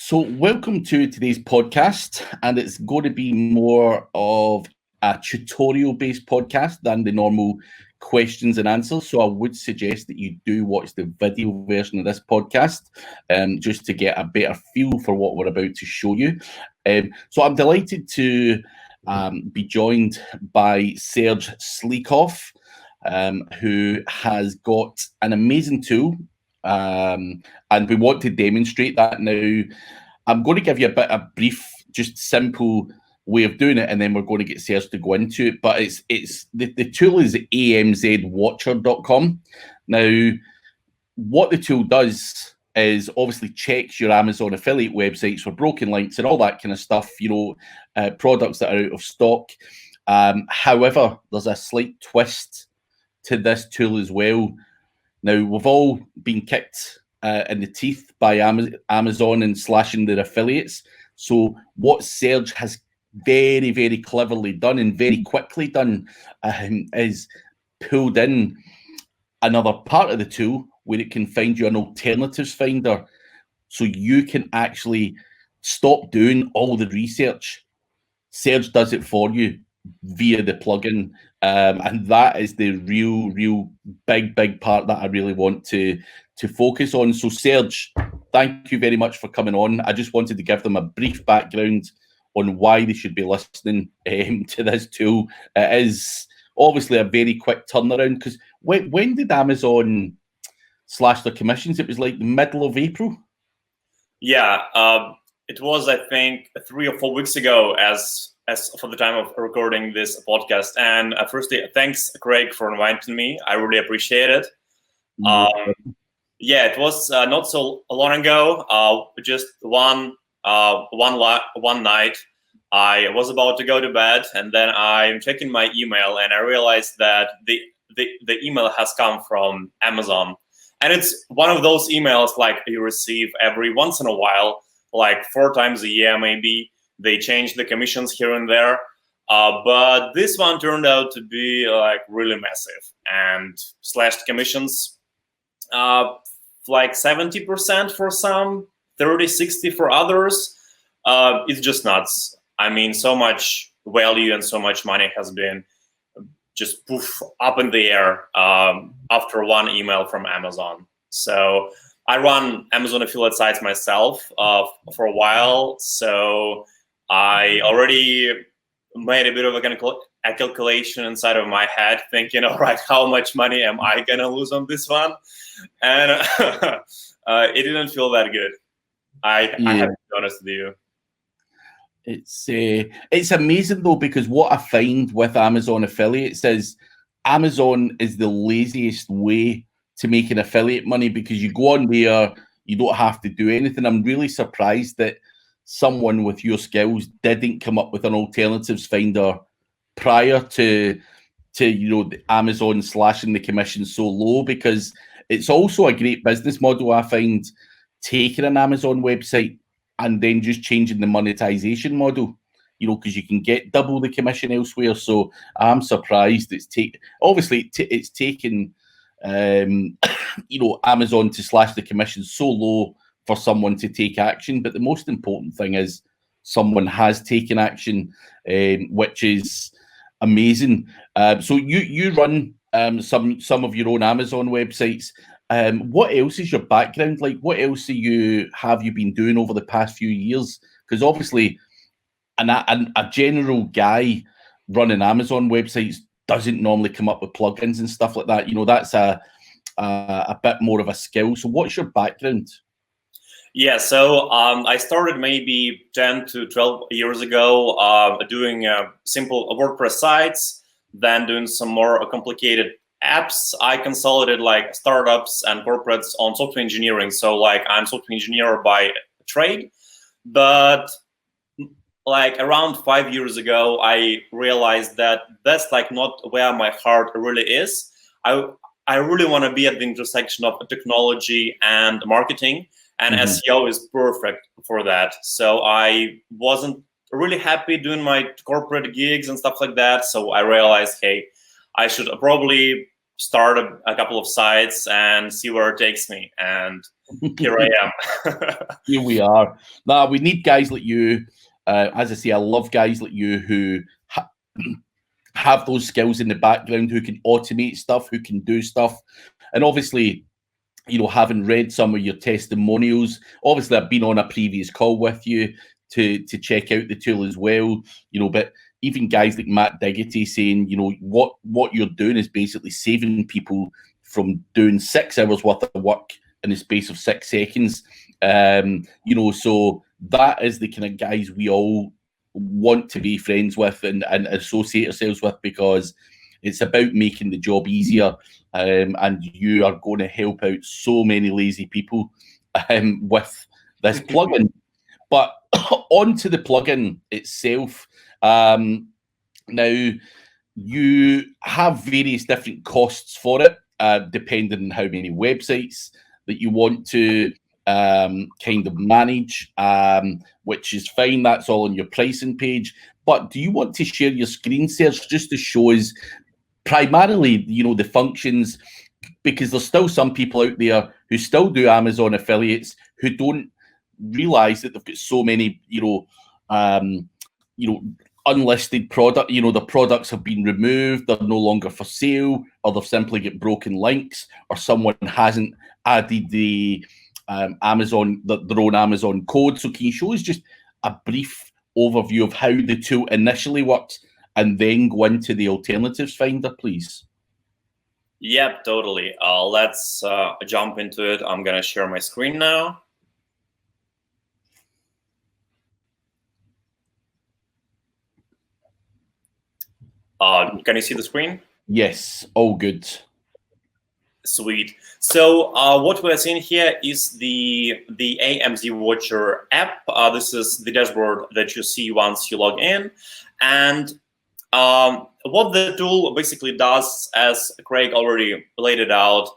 So, welcome to today's podcast, and it's going to be more of a tutorial based podcast than the normal questions and answers. So, I would suggest that you do watch the video version of this podcast just to get a better feel for what we're about to show you. So, I'm delighted to be joined by Serge Sleekoff, who has got an amazing tool. And we want to demonstrate that now. I'm going to give you a brief, just simple way of doing it, and then we're going to get Serge to go into it. But it's the tool is amzwatcher.com. Now, what the tool does is obviously checks your Amazon affiliate websites for broken links and all that kind of stuff, products that are out of stock. However, there's a slight twist to this tool as well. Now, we've all been kicked in the teeth by Amazon and slashing their affiliates. So what Serge has very, very cleverly done and very quickly done is pulled in another part of the tool where it can find you an alternatives finder. So you can actually stop doing all the research. Serge does it for you via the plugin. And that is the real big part that I really want to focus on. So Serge, thank you very much for coming on. I just wanted to give them a brief background on why they should be listening to this tool. It is obviously a very quick turnaround, because when did Amazon slash their commissions? It was like the middle of April. Yeah, it was, I think, 3 or 4 weeks ago as for the time of recording this podcast. And firstly, thanks, Craig, for inviting me. I really appreciate it. Yeah, it was not so long ago. Just one night, I was about to go to bed, and then I'm checking my email, and I realized that the email has come from Amazon, and it's one of those emails like you receive every once in a while, like 4 times a year maybe. They change the commissions here and there, but this one turned out to be like really massive and slashed commissions, like 70% for some, 30-60 for others. It's just nuts. I mean, so much value and so much money has been just poof up in the air after one email from Amazon. So I run Amazon affiliate sites myself for a while, so I already made a bit of a calculation inside of my head, thinking, all right, how much money am I gonna lose on this one? And it didn't feel that good. I have to be honest with you. It's amazing though, because what I find with Amazon affiliates is Amazon is the laziest way to make an affiliate money, because you go on there, you don't have to do anything. I'm really surprised that someone with your skills didn't come up with an alternatives finder prior to the Amazon slashing the commission so low, because it's also a great business model, I find, taking an Amazon website and then just changing the monetization model, because you can get double the commission elsewhere. So I'm surprised it's taken Amazon to slash the commission so low for someone to take action. But the most important thing is someone has taken action, which is amazing. So you run some of your own Amazon websites. What else is your background like? What else have you been doing over the past few years? Because obviously a general guy running Amazon websites doesn't normally come up with plugins and stuff like that. That's a bit more of a skill. So what's your background? Yeah, so I started maybe 10 to 12 years ago doing simple WordPress sites, then doing some more complicated apps. I consolidated like startups and corporates on software engineering. So like I'm software engineer by trade, but like around 5 years ago, I realized that that's like not where my heart really is. I really want to be at the intersection of technology and marketing. And SEO is perfect for that. So I wasn't really happy doing my corporate gigs and stuff like that. So I realized, hey, I should probably start a couple of sites and see where it takes me. And here I am. Here we are. Now, we need guys like you. As I say, I love guys like you who have those skills in the background, who can automate stuff, who can do stuff. And obviously, you know, having read some of your testimonials, obviously I've been on a previous call with you to check out the tool as well, you know, but even guys like Matt Diggity saying, you know, what you're doing is basically saving people from doing 6 hours worth of work in the space of 6 seconds. You know, so that is the kind of guys we all want to be friends with and associate ourselves with, because it's about making the job easier. And you are going to help out so many lazy people with this plugin. But onto the plugin itself. Now, you have various different costs for it, depending on how many websites that you want to kind of manage, which is fine. That's all on your pricing page. But do you want to share your screen shares just to show us primarily, you know, the functions? Because there's still some people out there who still do Amazon affiliates who don't realize that they've got so many, unlisted product. You know, the products have been removed, they're no longer for sale, or they've simply got broken links, or someone hasn't added the Amazon, their own Amazon code. So can you show us just a brief overview of how the tool initially works, and then go into the alternatives finder, please? Yep, totally. Let's jump into it. I'm gonna share my screen now. Can you see the screen? Yes, all good. Sweet. So what we're seeing here is the AMZ Watcher app. This is the dashboard that you see once you log in. And what the tool basically does, as Craig already laid it out,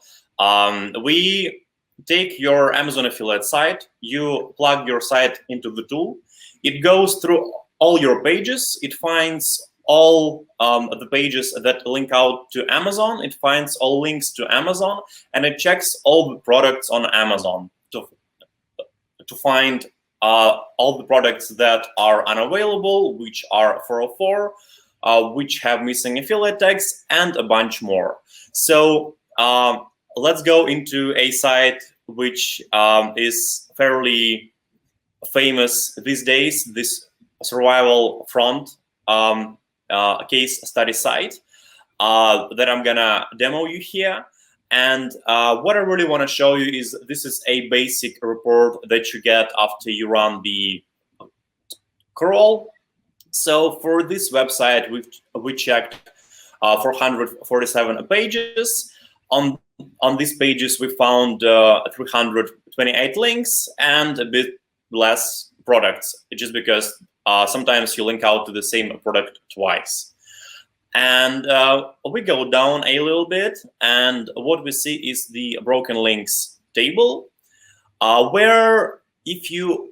we take your Amazon affiliate site, you plug your site into the tool, it goes through all your pages, it finds all the pages that link out to Amazon, it finds all links to Amazon, and it checks all the products on Amazon to find all the products that are unavailable, which are 404, which have missing affiliate tags, and a bunch more. So let's go into a site which is fairly famous these days, this survival front case study site that I'm gonna demo you here. And what I really want to show you is this is a basic report that you get after you run the crawl. So for this website, we checked 447 pages. On these pages, we found 328 links and a bit less products, just because sometimes you link out to the same product twice. And we go down a little bit, and what we see is the broken links table, where if you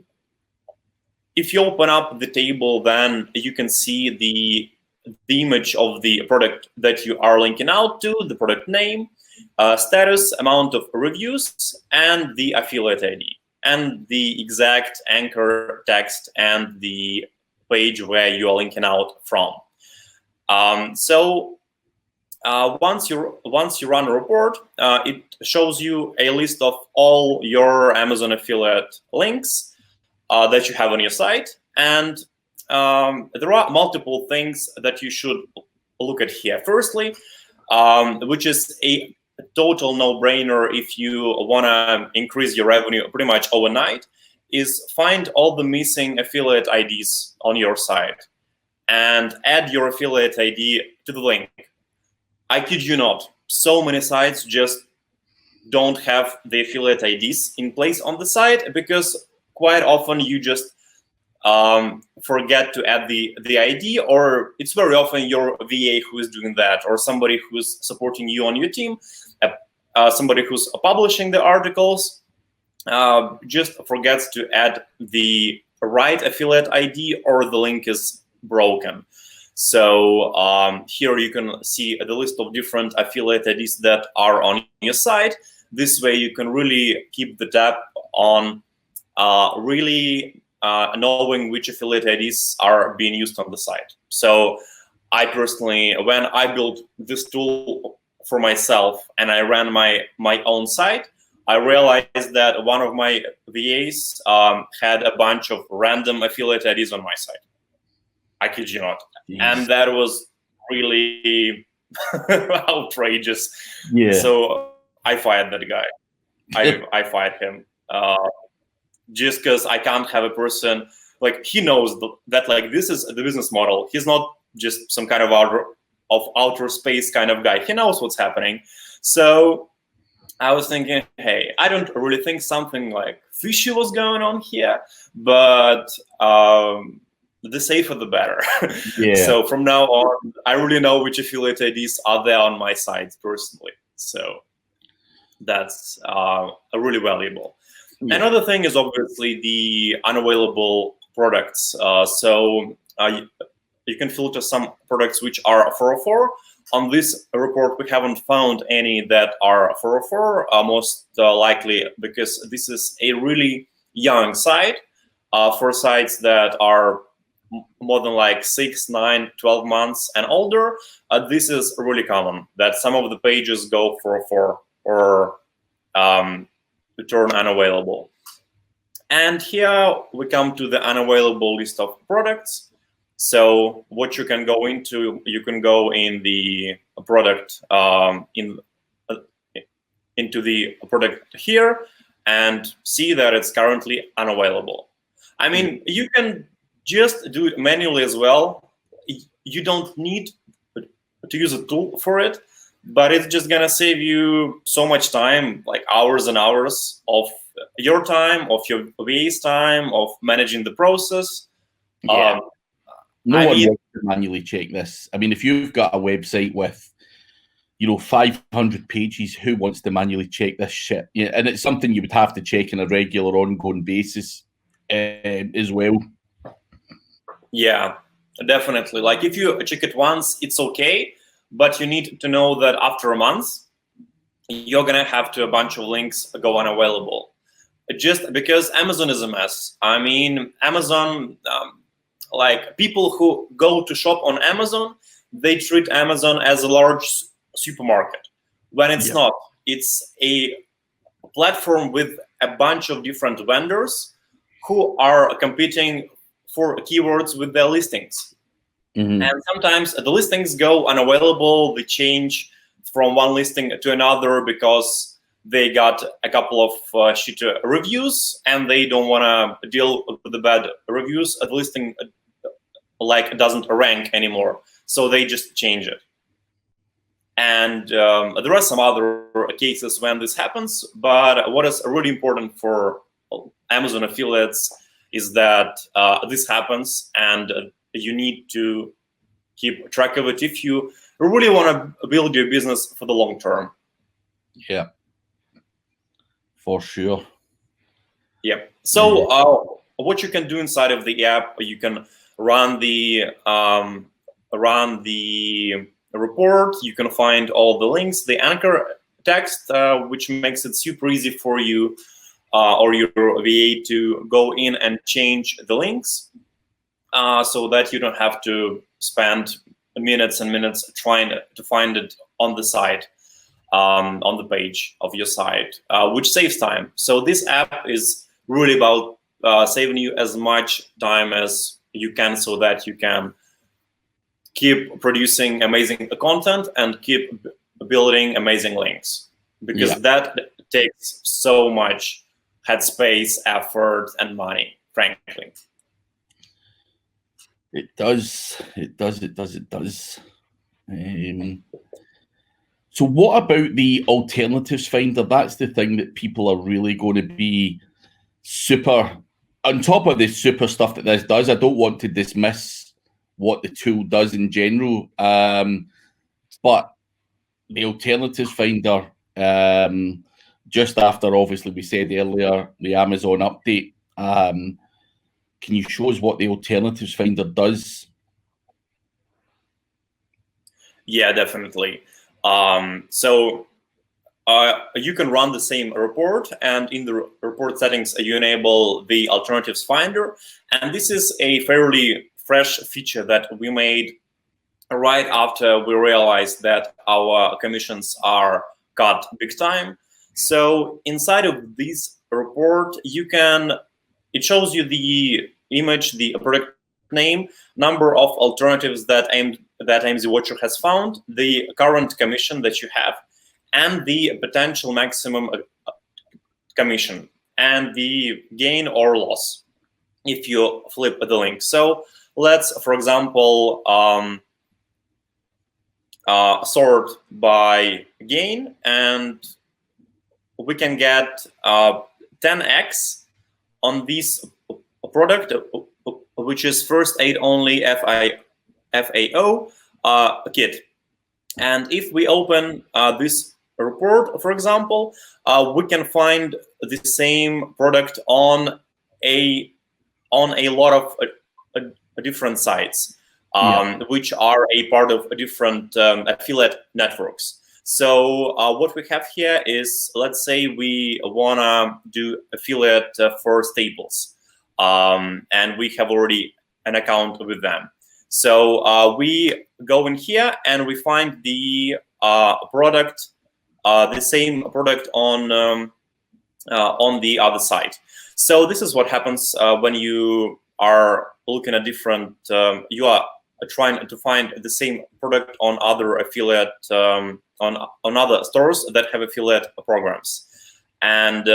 open up the table, then you can see the image of the product that you are linking out to, the product name, status, amount of reviews, and the affiliate ID, and the exact anchor text and the page where you are linking out from. So once you run a report, it shows you a list of all your Amazon affiliate links that you have on your site, and there are multiple things that you should look at here. Firstly, which is a total no-brainer if you want to increase your revenue pretty much overnight, is find all the missing affiliate IDs on your site and add your affiliate ID to the link. I kid you not, so many sites just don't have the affiliate IDs in place on the site, because quite often you just forget to add the ID, or it's very often your VA who is doing that, or somebody who's supporting you on your team, somebody who's publishing the articles, just forgets to add the right affiliate ID, or the link is broken. So here you can see the list of different affiliate IDs that are on your site. This way you can really keep the tab on really knowing which affiliate IDs are being used on the site. So I personally, when I built this tool for myself and I ran my own site, I realized that one of my VAs had a bunch of random affiliate IDs on my site. I kid you not. Jeez. And that was really outrageous. Yeah. So I fired that guy. I fired him. Just because I can't have a person, like, he knows that like this is the business model. He's not just some kind of outer space kind of guy. He knows what's happening. So I was thinking, hey, I don't really think something like fishy was going on here, but the safer the better. Yeah. So from now on, I really know which affiliate IDs are there on my site personally. So that's really valuable. Yeah. Another thing is obviously the unavailable products. So you can filter some products which are 404. On this report, we haven't found any that are 404, most likely because this is a really young site. For sites that are more than like 6, 9, 12 months and older, this is really common that some of the pages go 404 or return unavailable. And here we come to the unavailable list of products. So what you can go into, you can go in the product into the product here and see that it's currently unavailable. I mean, you can just do it manually as well. You don't need to use a tool for it, but it's just gonna save you so much time, like hours and hours of your time, of your VA's time, of managing the process. Yeah. No one wants to manually check this. I mean, if you've got a website with, 500 pages, who wants to manually check this shit? Yeah, and it's something you would have to check on a regular, ongoing basis as well. Yeah, definitely. Like if you check it once, it's okay, but you need to know that after a month, you're gonna have a bunch of links go unavailable. Just because Amazon is a mess. I mean, Amazon. Like people who go to shop on Amazon, they treat Amazon as a large supermarket when it's not. It's a platform with a bunch of different vendors who are competing for keywords with their listings. Mm-hmm. And sometimes the listings go unavailable. They change from one listing to another because they got a couple of shit reviews and they don't want to deal with the bad reviews. The listing like doesn't rank anymore, so they just change it. And there are some other cases when this happens, but what is really important for Amazon affiliates is that this happens, and you need to keep track of it if you really want to build your business for the long term. Yeah, for sure. Yeah. So what you can do inside of the app, you can run the report. You can find all the links, the anchor text, which makes it super easy for you or your VA to go in and change the links, so that you don't have to spend minutes and minutes trying to find it on the site, on the page of your site, which saves time. So this app is really about saving you as much time as you can, so that you can keep producing amazing content and keep building amazing links, because that takes so much headspace, effort, and money, frankly. It does. So what about the alternatives finder? That's the thing that people are really going to be super on top of the super stuff that this does. I don't want to dismiss what the tool does in general, but the alternatives finder, just after, obviously, we said earlier, the Amazon update, can you show us what the alternatives finder does? Yeah, definitely. So you can run the same report, and in the report settings, you enable the alternatives finder. And this is a fairly fresh feature that we made right after we realized that our commissions are cut big time. So inside of this report, it shows you the image, the product name, number of alternatives that AMZ Watcher has found, the current commission that you have, and the potential maximum commission, and the gain or loss if you flip the link. So let's, for example, sort by gain, and we can get 10x on this product, which is first aid only FAO kit. And if we open this report, for example, we can find the same product on a lot of different sites, which are a part of different affiliate networks. So what we have here is, let's say we want to do affiliate for Staples, and we have already an account with them. So we go in here and we find the product, the same product on the other side. So this is what happens when you are looking at different, you are trying to find the same product on other affiliate, on other stores that have affiliate programs. And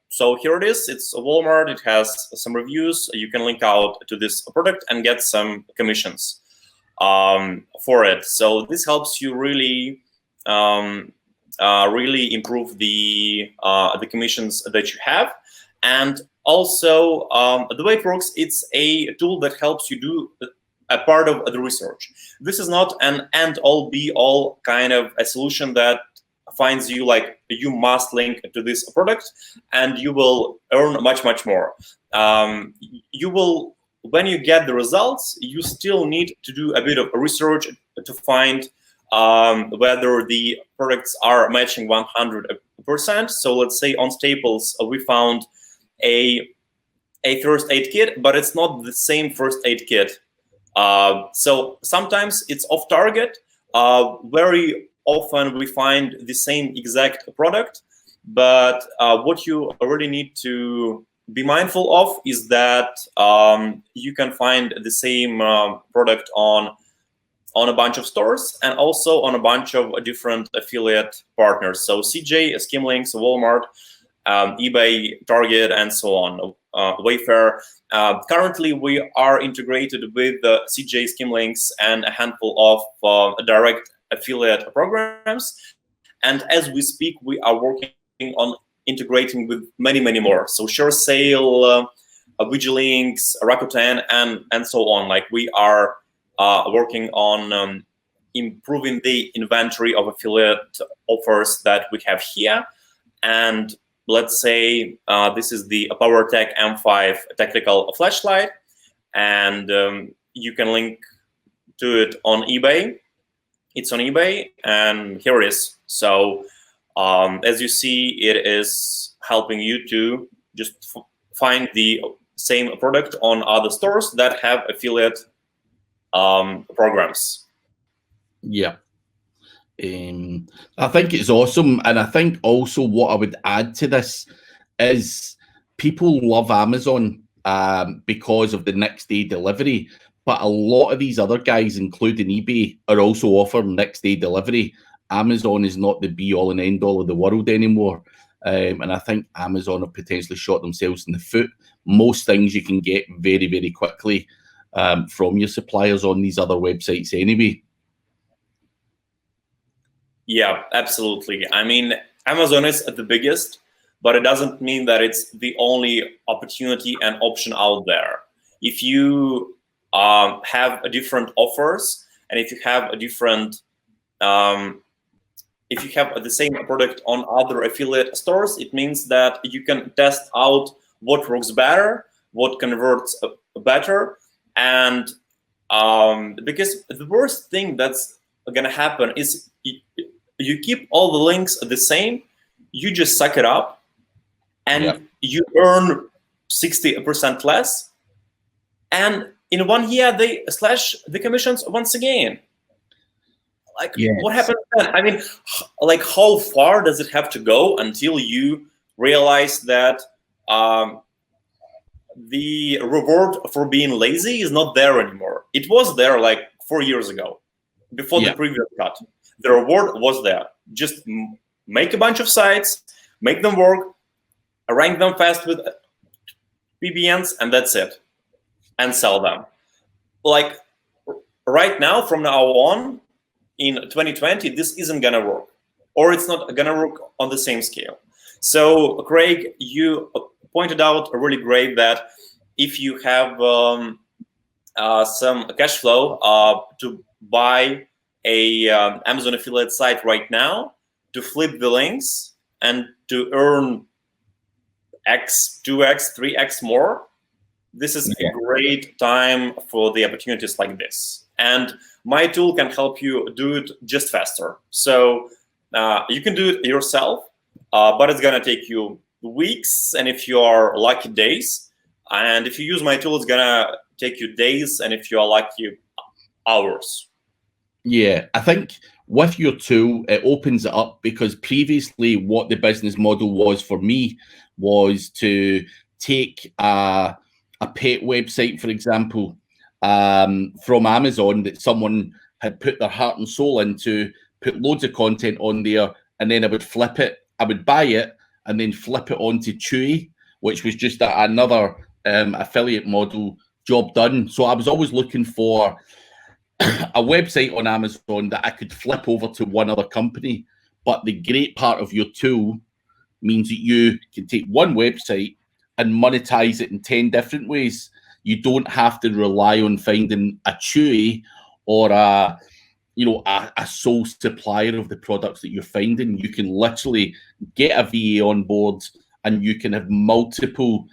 so here it is, it's Walmart, it has some reviews, you can link out to this product and get some commissions for it. So this helps you really really improve the commissions that you have. And also, the way it works, it's a tool that helps you do a part of the research. This is not an end-all, be-all kind of a solution that finds you like you must link to this product and you will earn much, much more. You will, when you get the results, you still need to do a bit of research to find whether the products are matching 100%. So let's say on Staples, we found a first aid kit, but it's not the same first aid kit. So sometimes it's off target. Very often we find the same exact product, but what you really need to be mindful of is that you can find the same product on a bunch of stores and also on a bunch of different affiliate partners. So CJ, Skimlinks, Walmart, eBay, Target, and so on, Wayfair. Currently, we are integrated with CJ, Skimlinks, and a handful of direct affiliate programs. And as we speak, we are working on integrating with many, many more. So SureSale, Vigilinks, Rakuten, and so on. Like we are working on improving the inventory of affiliate offers that we have here. And let's say this is the PowerTech M5 tactical flashlight, and you can link to it on eBay. It's on eBay, and here it is. So as you see, it is helping you to just find the same product on other stores that have affiliate programs. Yeah. I think it's awesome. And I think also what I would add to this is people love Amazon because of the next day delivery. But a lot of these other guys, including eBay, are also offering next day delivery. Amazon is not the be all and end all of the world anymore. And I think Amazon have potentially shot themselves in the foot. Most things you can get very, very quickly from your suppliers on these other websites anyway. Yeah, absolutely. I mean, Amazon is the biggest, but it doesn't mean that it's the only opportunity and option out there. If you have a different offers, and if you have a different, if you have the same product on other affiliate stores, it means that you can test out what works better, what converts better, and because the worst thing that's gonna happen is you keep all the links the same, you just suck it up, and you earn 60% less, and in 1 year they slash the commissions once again. Like, what happens then? I mean, like, how far does it have to go until you realize that the reward for being lazy is not there anymore? It was there like 4 years ago, before the previous cut. The reward was there. Just make a bunch of sites, make them work, rank them fast with PBNs, and that's it. And sell them. Like, right now, from now on, in 2020, this isn't gonna work, or it's not gonna work on the same scale. So, Craig, you pointed out really great that if you have some cash flow to buy a Amazon affiliate site right now, to flip the links and to earn X, 2X, 3X more, this is a great time for the opportunities like this. And my tool can help you do it just faster. So you can do it yourself, but it's gonna take you weeks, and if you are lucky, days. And if you use my tool, it's gonna take you days, and if you are lucky, hours. Yeah, I think with your tool, it opens it up, because previously what the business model was for me was to take a pet website, for example, from Amazon that someone had put their heart and soul into, put loads of content on there, and then I would flip it. I would buy it and then flip it onto Chewy, which was just another affiliate model, job done. So I was always looking for a website on Amazon that I could flip over to one other company. But the great part of your tool means that you can take one website and monetize it in 10 different ways. You don't have to rely on finding a Chewy or a sole supplier of the products that you're finding. You can literally get a VA on board, and you can have multiple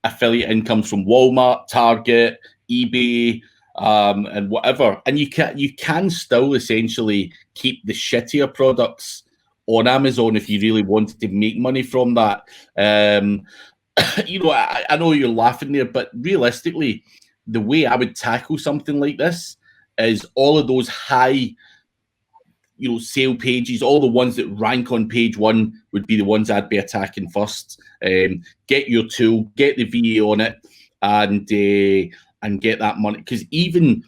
affiliate incomes from Walmart, Target, eBay, and whatever. And you can still essentially keep the shittier products on Amazon if you really wanted to make money from that. I know you're laughing there, but realistically, the way I would tackle something like this is all of those high, sale pages, all the ones that rank on page one would be the ones I'd be attacking first. Get your tool, get the VA on it, and get that money. Because even,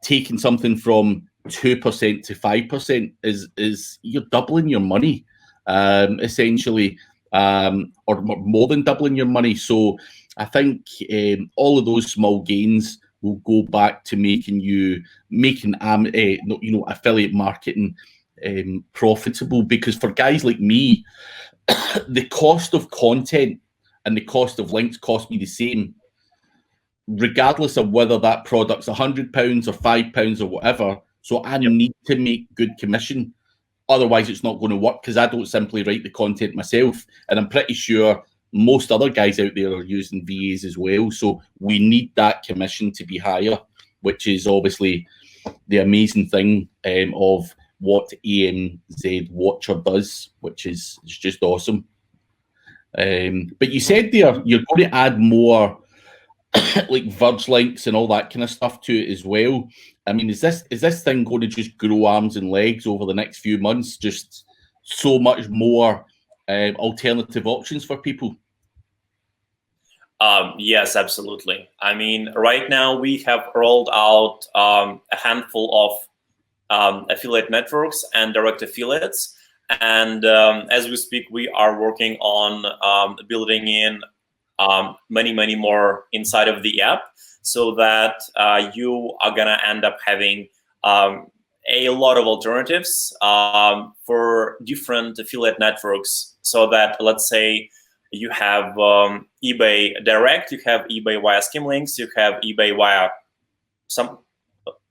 taking something from 2% to 5% is you're doubling your money, essentially, or more than doubling your money. So I think all of those small gains will go back to making affiliate marketing profitable. Because for guys like me, the cost of content and the cost of links cost me the same, regardless of whether that product's £100 or £5 or whatever. So I need to make good commission. Otherwise, it's not going to work, because I don't simply write the content myself. And I'm pretty sure most other guys out there are using VAs as well. So we need that commission to be higher, which is obviously the amazing thing of what AMZ Watcher does, which is just awesome. But you said there you're going to add more like Verge links and all that kind of stuff to it as well. I mean, is this thing going to just grow arms and legs over the next few months? Just so much more alternative options for people? Yes, absolutely. I mean, right now we have rolled out a handful of affiliate networks and direct affiliates. And as we speak, we are working on building in many more inside of the app, so that you are gonna end up having a lot of alternatives for different affiliate networks. So that, let's say, you have eBay Direct, you have eBay via Skimlinks, you have eBay via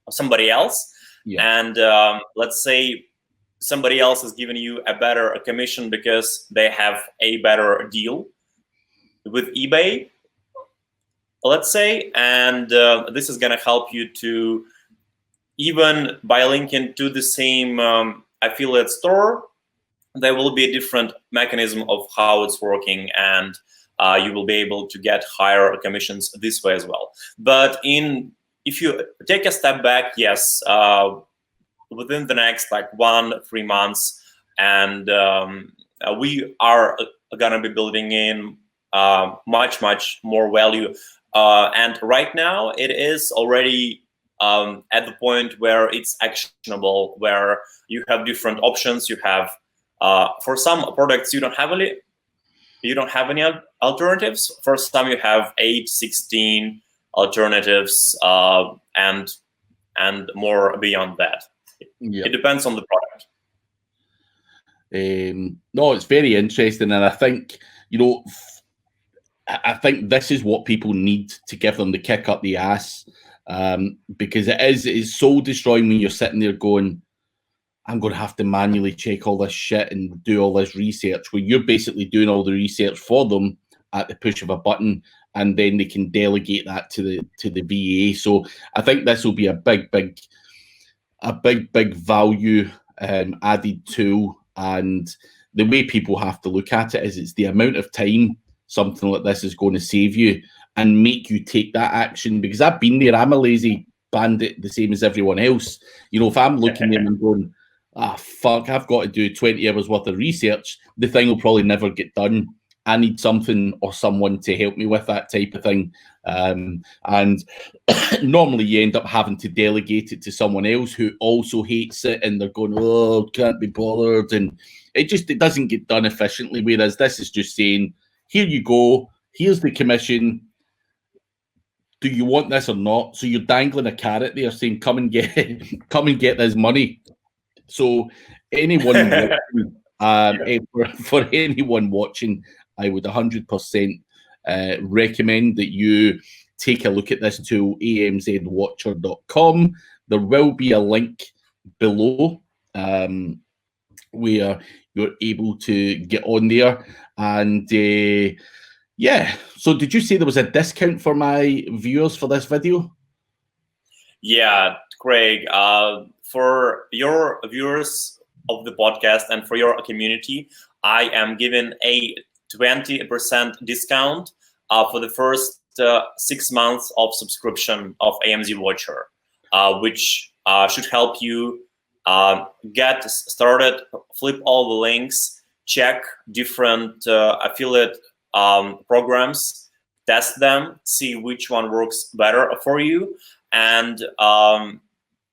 somebody else, and let's say somebody else is giving you a better commission because they have a better deal with eBay, let's say, and this is going to help you to even by linking to the same affiliate store, there will be a different mechanism of how it's working, and you will be able to get higher commissions this way as well. But if you take a step back, yes, within the next like 1-3 months, and we are gonna be building in much more value. And right now it is already at the point where it's actionable, where you have different options. You have for some products you don't have any alternatives. For some you have 8, 16 alternatives, and more beyond that. Yeah. It depends on the product. No, it's very interesting, and I think I think this is what people need to give them the kick up the ass, because it's soul destroying when you're sitting there going, I'm going to have to manually check all this shit and do all this research, where you're basically doing all the research for them at the push of a button, and then they can delegate that to the VA. So I think this will be a big value added tool. And the way people have to look at it is it's the amount of time something like this is going to save you and make you take that action. Because I've been there, I'm a lazy bandit the same as everyone else. If I'm looking there and I'm going, fuck, I've got to do 20 hours worth of research, the thing will probably never get done. I need something or someone to help me with that type of thing. And normally you end up having to delegate it to someone else who also hates it, and they're going, oh, can't be bothered. And it doesn't get done efficiently. Whereas this is just saying, here you go, here's the commission. Do you want this or not? So you're dangling a carrot there saying, come and get this money. So anyone for anyone watching, I would 100% recommend that you take a look at this tool, amzwatcher.com. There will be a link below where you're able to get on there. And yeah, so did you say there was a discount for my viewers for this video? Yeah, Craig, for your viewers of the podcast and for your community, I am giving a 20% discount for the first 6 months of subscription of AMZ Watcher, which should help you get started, flip all the links, check different affiliate programs, test them, see which one works better for you, and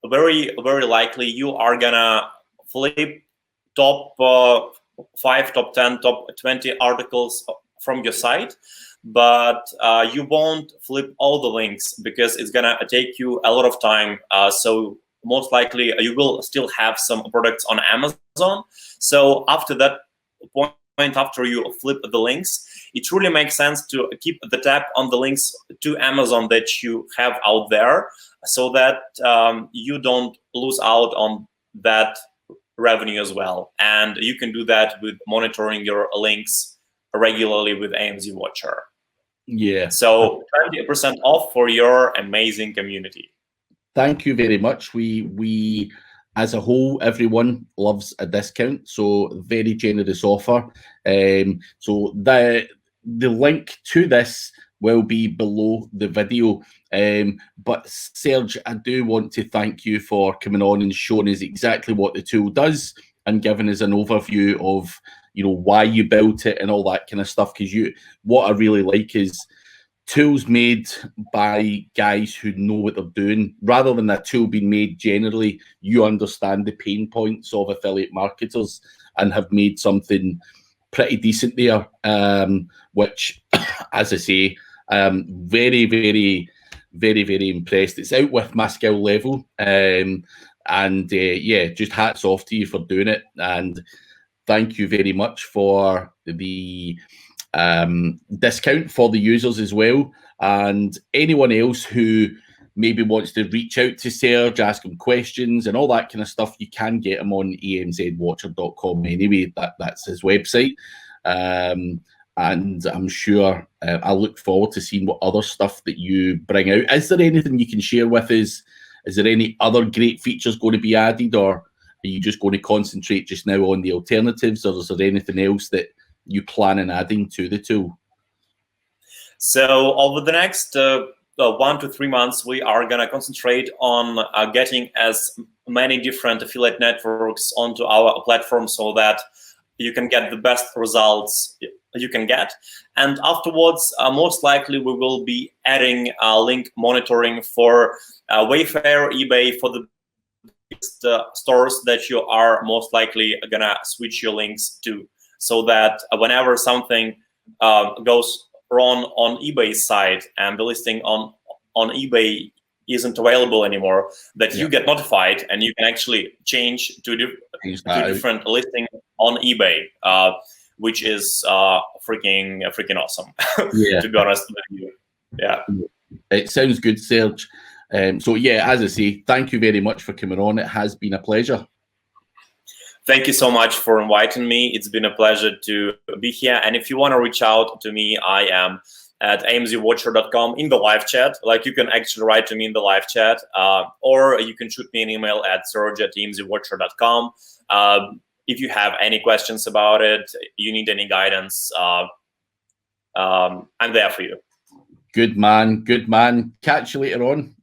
very likely you are gonna flip top 5, top 10, top 20 articles from your site, but you won't flip all the links because it's gonna take you a lot of time. So most likely you will still have some products on Amazon. So after that point, after you flip the links, it really makes sense to keep the tab on the links to Amazon that you have out there, so that you don't lose out on that revenue as well. And you can do that with monitoring your links regularly with AMZ Watcher. Yeah. So 20% off for your amazing community. Thank you very much. We as a whole, everyone loves a discount, so very generous offer. So the link to this will be below the video. But Serge, I do want to thank you for coming on and showing us exactly what the tool does and giving us an overview of why you built it and all that kind of stuff. Because what I really like is tools made by guys who know what they're doing, rather than a tool being made generally. You understand the pain points of affiliate marketers and have made something pretty decent there, which, as I say, very impressed. It's out with my skill level, and yeah, just hats off to you for doing it, and thank you very much for the discount for the users as well. And anyone else who maybe wants to reach out to Serge, ask him questions and all that kind of stuff, you can get him on amzwatcher.com anyway. That's his website. And I'm sure I look forward to seeing what other stuff that you bring out. Is there anything you can share with us Is there any other great features going to be added, or are you just going to concentrate just now on the alternatives, or is there anything else that you plan on adding to the tool? So over the next 1 to 3 months, we are going to concentrate on getting as many different affiliate networks onto our platform so that you can get the best results you can get. And afterwards, most likely we will be adding link monitoring for Wayfair, eBay, for the stores that you are most likely going to switch your links to, so that whenever something goes wrong on eBay's side and the listing on eBay isn't available anymore, that you get notified and you can actually change to different listing on eBay, which is freaking awesome. To be honest with you. Yeah, it sounds good, Serge. So yeah, as I say, thank you very much for coming on. It has been a pleasure. Thank you so much for inviting me. It's been a pleasure to be here. And if you want to reach out to me, I am at amzwatcher.com in the live chat. Like, you can actually write to me in the live chat, or you can shoot me an email at serge@amzwatcher.com. If you have any questions about it, you need any guidance, I'm there for you. Good man. Good man. Catch you later on.